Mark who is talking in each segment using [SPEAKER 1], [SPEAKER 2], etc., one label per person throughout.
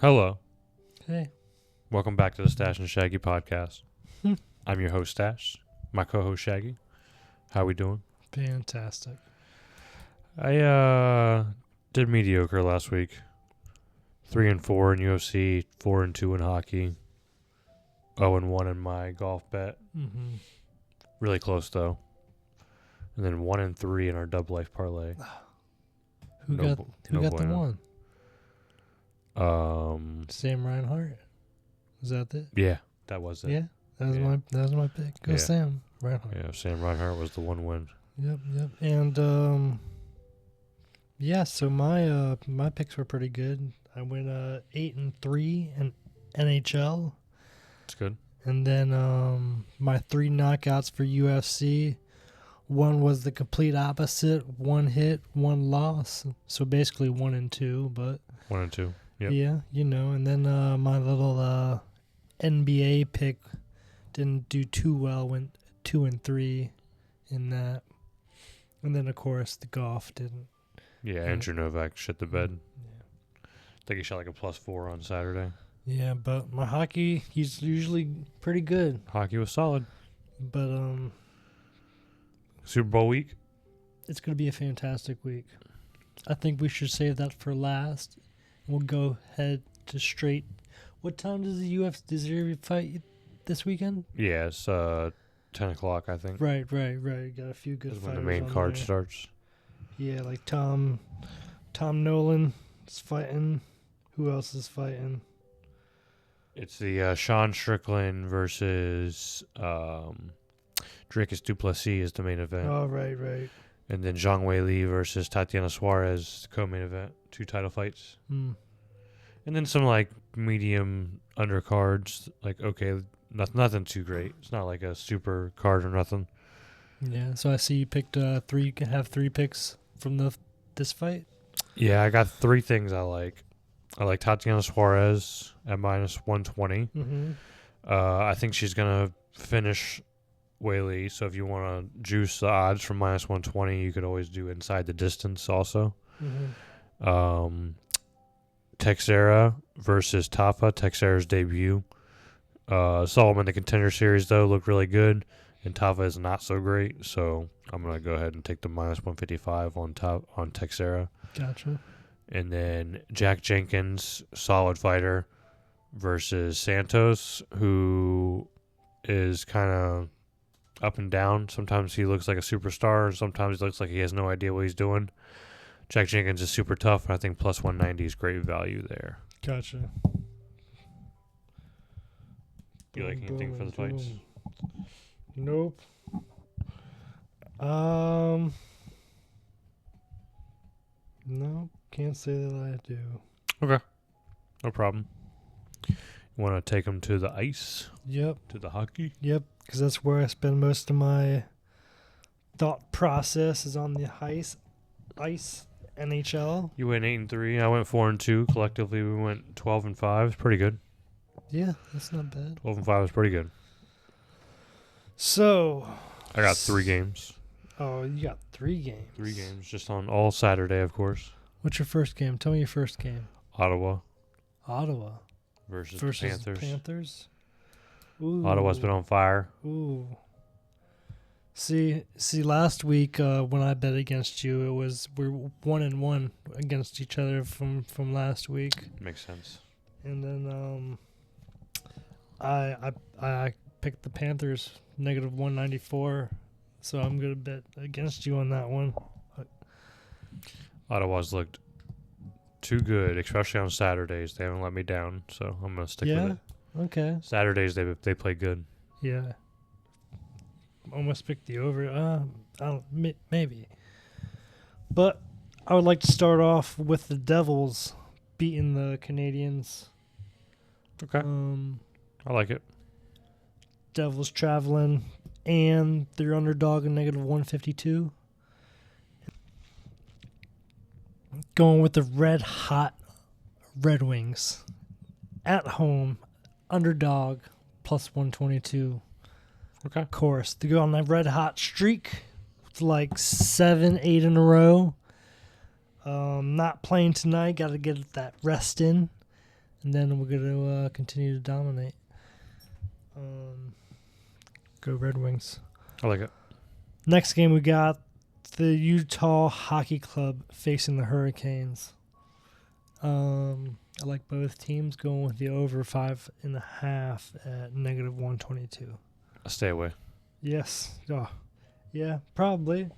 [SPEAKER 1] Hello.
[SPEAKER 2] Hey.
[SPEAKER 1] Welcome back to the Stash and Shaggy podcast. I'm your host, Stash. My co-host, Shaggy. How we doing?
[SPEAKER 2] Fantastic.
[SPEAKER 1] I did mediocre last week. 3-4 in UFC, 4-2 in hockey, 0-1 in my golf bet.
[SPEAKER 2] Mm-hmm.
[SPEAKER 1] Really close though. And then 1-3 in our dub life parlay.
[SPEAKER 2] Who got the one? Sam Reinhart. Was that it?
[SPEAKER 1] Yeah, that was it.
[SPEAKER 2] Yeah, that was my pick. Go Sam Reinhart.
[SPEAKER 1] Yeah, Sam Reinhart was the one win.
[SPEAKER 2] Yep. And so my picks were pretty good. I went 8-3 in NHL.
[SPEAKER 1] That's good.
[SPEAKER 2] And then my 3 knockouts for UFC. One was the complete opposite. 1 hit, 1 loss. So basically 1-2, but
[SPEAKER 1] 1-2. Yep.
[SPEAKER 2] yeah, and then my little NBA pick didn't do too well. Went 2-3 in that, and then of course the golf didn't.
[SPEAKER 1] Yeah, Andrew Novak shit the bed.
[SPEAKER 2] Yeah.
[SPEAKER 1] I think he shot like a +4 on Saturday.
[SPEAKER 2] Yeah, but my hockey, he's usually pretty good.
[SPEAKER 1] Hockey was solid.
[SPEAKER 2] But
[SPEAKER 1] Super Bowl week?
[SPEAKER 2] it's gonna be a fantastic week. I think we should save that for last. We'll go head to straight. What time does the UFC does there fight this weekend?
[SPEAKER 1] Yeah, it's 10 o'clock, I think.
[SPEAKER 2] Right. Got a few good
[SPEAKER 1] That's
[SPEAKER 2] fighters
[SPEAKER 1] when the main
[SPEAKER 2] on
[SPEAKER 1] card
[SPEAKER 2] there.
[SPEAKER 1] starts.
[SPEAKER 2] Yeah, like Tom Nolan is fighting. Who else is fighting?
[SPEAKER 1] It's the Sean Strickland versus Dricus Duplessis is the main event.
[SPEAKER 2] Oh, right.
[SPEAKER 1] And then Zhang Weili versus Tatiana Suarez, co-main event. 2 title fights.
[SPEAKER 2] Hmm.
[SPEAKER 1] And then some like medium undercards. Like, okay, nothing too great. It's not like a super card or nothing.
[SPEAKER 2] Yeah, so I see you picked 3. You can have 3 picks from this fight.
[SPEAKER 1] Yeah, I got 3 things I like. I like Tatiana Suarez at -120.
[SPEAKER 2] Mm-hmm.
[SPEAKER 1] I think she's going to finish Weili. So if you want to juice the odds from -120, you could always do inside the distance also.
[SPEAKER 2] Mm-hmm.
[SPEAKER 1] Texera versus Tafa. Texera's debut. Saw him in the Contender Series, though. Looked really good. And Tafa is not so great. So I'm going to go ahead and take the -155 on Texera.
[SPEAKER 2] Gotcha.
[SPEAKER 1] And then Jack Jenkins, solid fighter, versus Santos, who is kind of up and down. Sometimes he looks like a superstar, and sometimes he looks like he has no idea what he's doing. Jack Jenkins is super tough, and I think +190 is great value there.
[SPEAKER 2] Gotcha.
[SPEAKER 1] You like anything for the fights?
[SPEAKER 2] Nope. No, can't say that I do.
[SPEAKER 1] Okay. No problem. You want to take them to the ice?
[SPEAKER 2] Yep.
[SPEAKER 1] To the hockey?
[SPEAKER 2] Yep, because that's where I spend most of my thought process is on the ice NHL.
[SPEAKER 1] You went 8-3. I went 4-2. Collectively, we went 12-5. It's pretty good.
[SPEAKER 2] Yeah, that's not bad.
[SPEAKER 1] 12-5 is pretty good.
[SPEAKER 2] So,
[SPEAKER 1] I got 3 games.
[SPEAKER 2] Oh, you got 3 games.
[SPEAKER 1] 3 games, just on all Saturday, of course.
[SPEAKER 2] What's your first game? Tell me your first game.
[SPEAKER 1] Ottawa
[SPEAKER 2] versus
[SPEAKER 1] Panthers.
[SPEAKER 2] Ooh.
[SPEAKER 1] Ottawa's been on fire.
[SPEAKER 2] Ooh. See, last week when I bet against you, we're 1-1 against each other from last week.
[SPEAKER 1] Makes sense.
[SPEAKER 2] And then I picked the Panthers -194, so I'm gonna bet against you on that one.
[SPEAKER 1] Ottawa's looked too good, especially on Saturdays. They haven't let me down, so I'm gonna stick with it.
[SPEAKER 2] Okay.
[SPEAKER 1] Saturdays they play good.
[SPEAKER 2] Yeah. Almost picked the over. I don't maybe. But I would like to start off with the Devils beating the Canadians.
[SPEAKER 1] Okay. I like it.
[SPEAKER 2] Devils traveling, and they're underdog in -152. Going with the red hot Red Wings at home, underdog +122.
[SPEAKER 1] Okay.
[SPEAKER 2] Of course, to go on that red hot streak. It's like 7-8 in a row. Not playing tonight. Got to get that rest in. and then we're going to continue to dominate. Go Red Wings.
[SPEAKER 1] I like it.
[SPEAKER 2] Next game, we got the Utah Hockey Club facing the Hurricanes. I like both teams going with the over 5.5 at -122.
[SPEAKER 1] Stay away.
[SPEAKER 2] Yes. Oh, yeah, probably.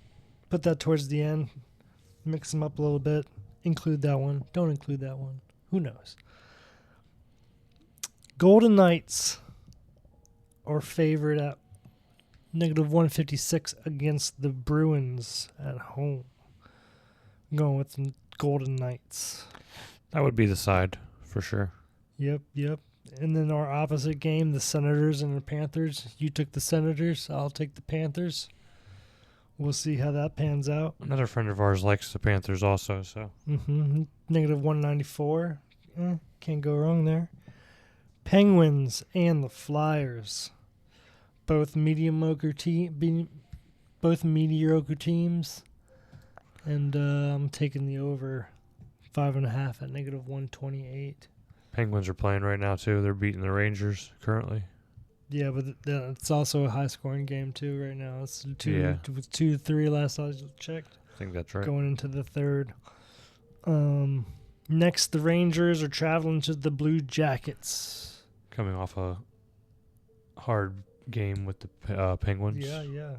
[SPEAKER 2] Put that towards the end. Mix them up a little bit. Include that one. Don't include that one. Who knows? Golden Knights are favored at -156 against the Bruins at home. I'm going with the Golden Knights.
[SPEAKER 1] That would be the side for sure.
[SPEAKER 2] Yep. And then our opposite game, the Senators and the Panthers. You took the Senators. I'll take the Panthers. We'll see how that pans out.
[SPEAKER 1] Another friend of ours likes the Panthers also, so.
[SPEAKER 2] -194. Can't go wrong there. Penguins and the Flyers. Both mediocre teams. And I'm taking the over 5.5 at -128.
[SPEAKER 1] Penguins are playing right now, too. They're beating the Rangers currently.
[SPEAKER 2] Yeah, but it's also a high-scoring game, too, right now. It's 2-3 last I checked.
[SPEAKER 1] I think that's right.
[SPEAKER 2] Going into the third. Next, the Rangers are traveling to the Blue Jackets.
[SPEAKER 1] Coming off a hard game with the Penguins.
[SPEAKER 2] Yeah.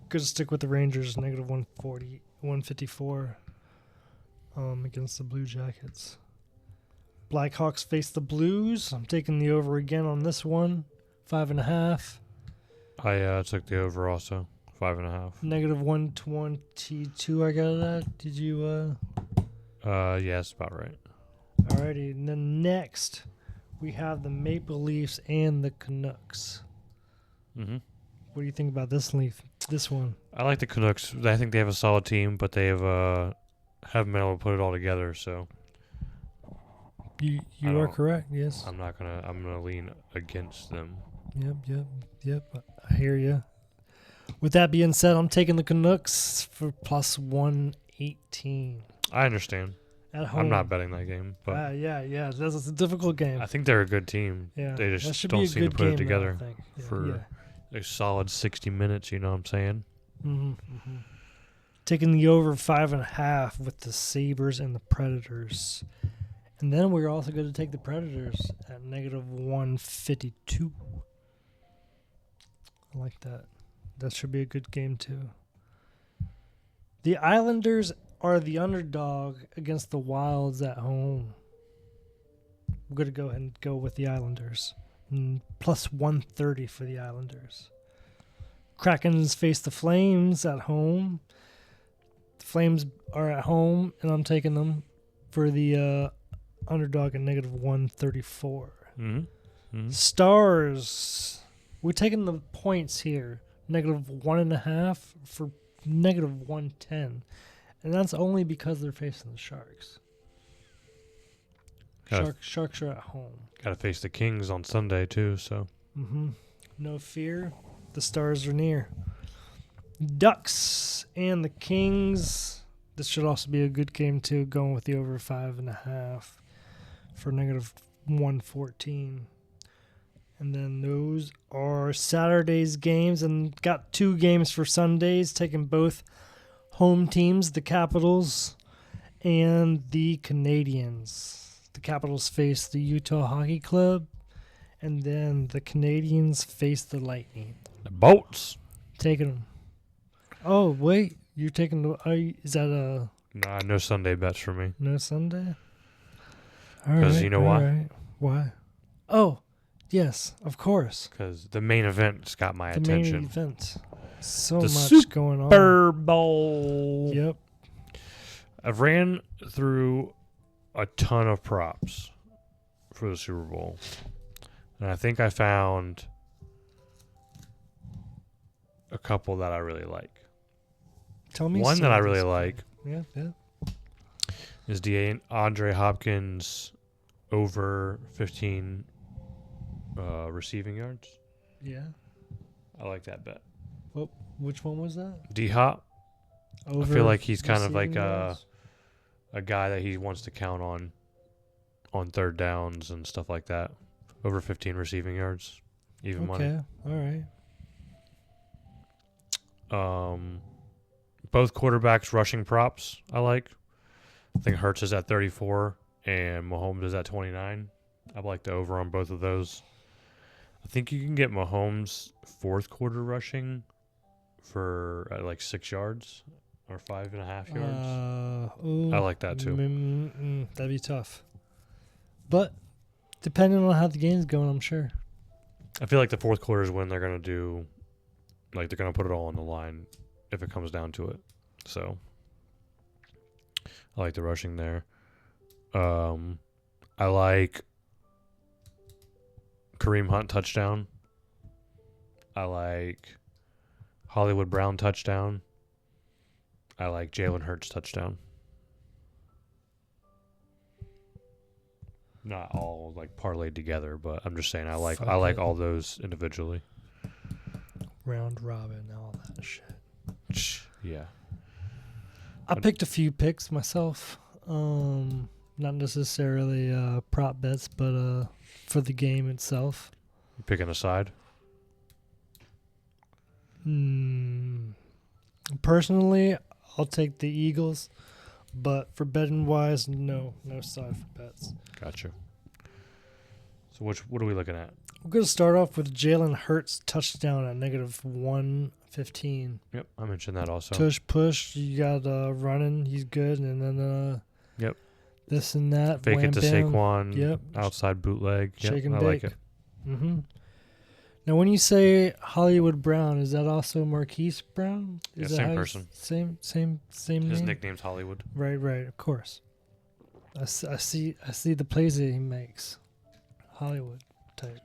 [SPEAKER 2] Gonna stick with the Rangers, -140, 154 against the Blue Jackets. Blackhawks face the Blues. I'm taking the over again on this one, 5.5.
[SPEAKER 1] I took the over also, 5.5.
[SPEAKER 2] -122. I got that. Did you?
[SPEAKER 1] Yeah, that's about right.
[SPEAKER 2] Alrighty, and then next we have the Maple Leafs and the Canucks.
[SPEAKER 1] Mm-hmm.
[SPEAKER 2] What do you think about this one?
[SPEAKER 1] I like the Canucks. I think they have a solid team, but they haven't been able to put it all together. So
[SPEAKER 2] You are correct. Yes.
[SPEAKER 1] I'm gonna lean against them.
[SPEAKER 2] Yep. I hear you. With that being said, I'm taking the Canucks for +118
[SPEAKER 1] I understand.
[SPEAKER 2] at home.
[SPEAKER 1] I'm not betting that game, but
[SPEAKER 2] yeah. That's a difficult game.
[SPEAKER 1] I think they're a good team.
[SPEAKER 2] Yeah,
[SPEAKER 1] They
[SPEAKER 2] that
[SPEAKER 1] just
[SPEAKER 2] should
[SPEAKER 1] don't
[SPEAKER 2] be a
[SPEAKER 1] seem to
[SPEAKER 2] good
[SPEAKER 1] put it
[SPEAKER 2] game,
[SPEAKER 1] together
[SPEAKER 2] though, I think.
[SPEAKER 1] for a solid 60 minutes. You know what I'm saying?
[SPEAKER 2] Mm-hmm. Taking the over 5.5 with the Sabres and the Predators. And then we're also going to take the Predators at -152. I like that. That should be a good game, too. The Islanders are the underdog against the Wilds at home. We're going to go ahead and go with the Islanders. +130 for the Islanders. Krakens face the Flames at home. The Flames are at home, and I'm taking them for the underdog at -134.
[SPEAKER 1] Mm-hmm.
[SPEAKER 2] Stars. We're taking the points here. -1.5 for -110. And that's only because they're facing the Sharks. Sharks are at home.
[SPEAKER 1] Got to face the Kings on Sunday, too, so.
[SPEAKER 2] No fear. The Stars are near. Ducks and the Kings. This should also be a good game, too, going with the over 5.5 for -114. And then those are Saturday's games, and got 2 games for Sundays, taking both home teams, the Capitals and the Canadians. The Capitals face the Utah Hockey Club, and then the Canadians face the Lightning.
[SPEAKER 1] The Bolts.
[SPEAKER 2] Taking them. Oh, wait. You're taking the... is that a...
[SPEAKER 1] Nah, no Sunday bets for me.
[SPEAKER 2] No Sunday?
[SPEAKER 1] Because you know why?
[SPEAKER 2] Right. Why? Oh, yes, of course.
[SPEAKER 1] Because the main event's got my attention.
[SPEAKER 2] The main event. So
[SPEAKER 1] The
[SPEAKER 2] much going on.
[SPEAKER 1] Super Bowl.
[SPEAKER 2] Yep.
[SPEAKER 1] I've ran through a ton of props for the Super Bowl. And I think I found a couple that I really like.
[SPEAKER 2] Tell me
[SPEAKER 1] one that I really like
[SPEAKER 2] Yeah.
[SPEAKER 1] is DeAndre Hopkins over 15 receiving yards.
[SPEAKER 2] Yeah.
[SPEAKER 1] I like that bet.
[SPEAKER 2] Well, which one was that?
[SPEAKER 1] D-Hop. I feel like he's kind of like
[SPEAKER 2] receiving yards?
[SPEAKER 1] a guy that he wants to count on on third downs and stuff like that. Over 15 receiving yards, even money.
[SPEAKER 2] Okay, all right.
[SPEAKER 1] Both quarterbacks rushing props I like. I think Hurts is at 34 and Mahomes is at 29. I like the over on both of those. I think you can get Mahomes fourth quarter rushing for like 6 yards or 5.5 yards. I like that too.
[SPEAKER 2] That'd be tough. But depending on how the game's going, I'm sure.
[SPEAKER 1] I feel like the fourth quarter is when they're going to do, like they're going to put it all on the line if it comes down to it. So I like the rushing there. I like Kareem Hunt touchdown. I like Hollywood Brown touchdown. I like Jalen Hurts touchdown. Not all like parlayed together, but I'm just saying I like all those individually.
[SPEAKER 2] Round robin, all that shit.
[SPEAKER 1] Yeah.
[SPEAKER 2] I picked a few picks myself. Not necessarily prop bets, but for the game itself.
[SPEAKER 1] You picking a side?
[SPEAKER 2] Personally, I'll take the Eagles, but for betting wise, no side for bets.
[SPEAKER 1] Gotcha. So what are we looking at?
[SPEAKER 2] We're going to start off with Jalen Hurts touchdown at -115.
[SPEAKER 1] Yep, I mentioned that also.
[SPEAKER 2] Tush push, you got running, he's good, and then
[SPEAKER 1] yep,
[SPEAKER 2] this and that.
[SPEAKER 1] Fake
[SPEAKER 2] wham,
[SPEAKER 1] it to
[SPEAKER 2] bam.
[SPEAKER 1] Saquon.
[SPEAKER 2] Yep,
[SPEAKER 1] Outside bootleg.
[SPEAKER 2] shake and
[SPEAKER 1] I
[SPEAKER 2] bake.
[SPEAKER 1] like it.
[SPEAKER 2] Mm-hmm. Now, when you say Hollywood Brown, is that also Marquise Brown?
[SPEAKER 1] Yeah,
[SPEAKER 2] Is that
[SPEAKER 1] same
[SPEAKER 2] how you
[SPEAKER 1] person.
[SPEAKER 2] Same
[SPEAKER 1] His
[SPEAKER 2] name?
[SPEAKER 1] nickname's Hollywood.
[SPEAKER 2] Right, of course. I see the plays that he makes. Hollywood type.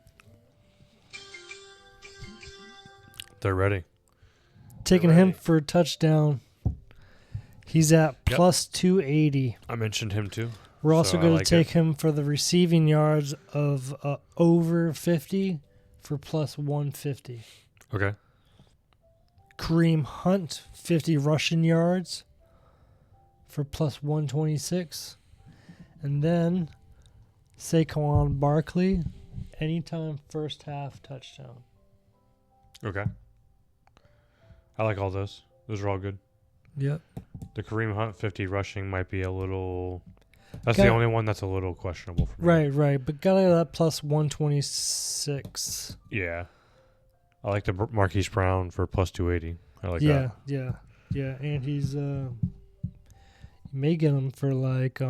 [SPEAKER 1] They're ready.
[SPEAKER 2] Taking
[SPEAKER 1] They're
[SPEAKER 2] him
[SPEAKER 1] ready.
[SPEAKER 2] for a touchdown. He's at plus 280.
[SPEAKER 1] I mentioned him too.
[SPEAKER 2] We're also
[SPEAKER 1] I
[SPEAKER 2] going
[SPEAKER 1] like
[SPEAKER 2] to take him for the receiving yards of over 50 for plus 150.
[SPEAKER 1] Okay.
[SPEAKER 2] Kareem Hunt, 50 rushing yards for plus 126. And then Saquon Barkley, anytime first half touchdown.
[SPEAKER 1] Okay. I like all those. Those are all good.
[SPEAKER 2] Yep.
[SPEAKER 1] The Kareem Hunt 50 rushing might be a little... That's the only one that's a little questionable for me.
[SPEAKER 2] Right. But got it at plus 126.
[SPEAKER 1] Yeah. I like the Marquise Brown for plus 280. I like
[SPEAKER 2] Yeah.
[SPEAKER 1] that.
[SPEAKER 2] Yeah. And he's... you may get him for like...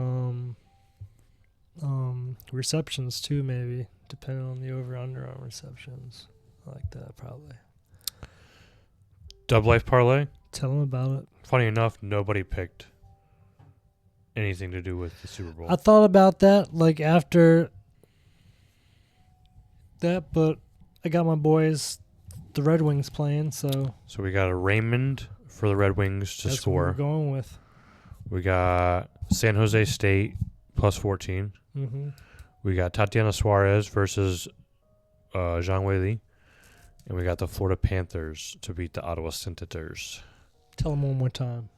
[SPEAKER 2] receptions too, maybe, depending on the over-under on receptions. I like that, probably.
[SPEAKER 1] Dub Life Parlay.
[SPEAKER 2] Tell them about it.
[SPEAKER 1] Funny enough, nobody picked anything to do with the Super Bowl.
[SPEAKER 2] I thought about that, like, after that, but I got my boys, the Red Wings, playing, so...
[SPEAKER 1] So we got a Raymond for the Red Wings to
[SPEAKER 2] that's
[SPEAKER 1] score.
[SPEAKER 2] what we're going with.
[SPEAKER 1] We got San Jose State plus 14.
[SPEAKER 2] Mm-hmm.
[SPEAKER 1] We got Tatiana Suarez versus Zhang Weili. And we got the Florida Panthers to beat the Ottawa Senators.
[SPEAKER 2] Tell them one more time.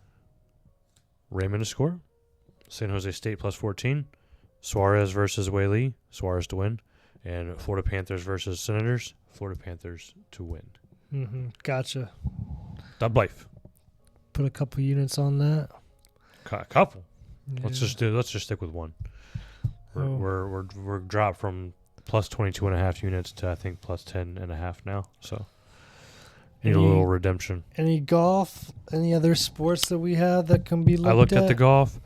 [SPEAKER 1] Raymond to score. San Jose State plus 14. Suarez versus Weili. Suarez to win. And Florida Panthers versus Senators. Florida Panthers to win.
[SPEAKER 2] Mm-hmm. Gotcha.
[SPEAKER 1] Dub Life.
[SPEAKER 2] Put a couple units on that.
[SPEAKER 1] A couple.
[SPEAKER 2] Yeah.
[SPEAKER 1] Let's just stick with one.
[SPEAKER 2] Oh.
[SPEAKER 1] We're dropped from plus 22.5 units to I think plus 10.5 now. So need a little redemption.
[SPEAKER 2] Any golf? Any other sports that we have that can be looked at?
[SPEAKER 1] I looked at the golf.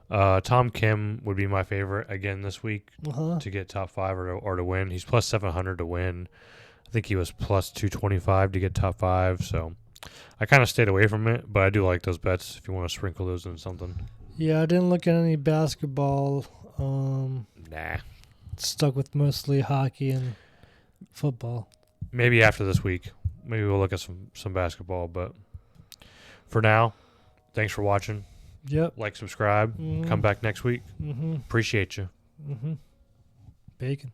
[SPEAKER 1] Tom Kim would be my favorite again this week to get top 5 or to win. He's plus 700 to win. I think he was plus 225 to get top 5. So I kind of stayed away from it, but I do like those bets if you want to sprinkle those in something.
[SPEAKER 2] Yeah, I didn't look at any basketball.
[SPEAKER 1] Nah.
[SPEAKER 2] Stuck with mostly hockey and football.
[SPEAKER 1] Maybe after this week. Maybe we'll look at some basketball, but for now, thanks for watching.
[SPEAKER 2] Yep.
[SPEAKER 1] Like, subscribe. Come back next week.
[SPEAKER 2] Mm-hmm.
[SPEAKER 1] Appreciate you.
[SPEAKER 2] Mm-hmm. Bacon.